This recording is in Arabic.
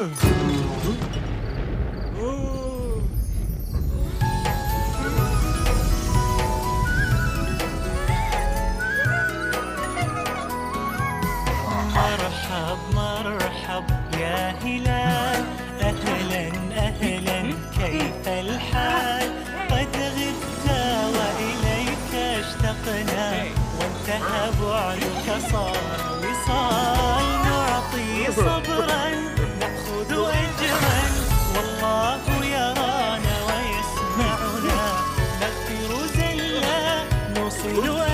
مرحب مرحب يا هلال، أهلا أهلا كيف الحال؟ قد غبت وإليك اشتقنا، وانتهى بعدك صار وصال. نعطي صبرا نأخذ أجرا، والله يرانا ويسمعنا. نغفر زلا نوصل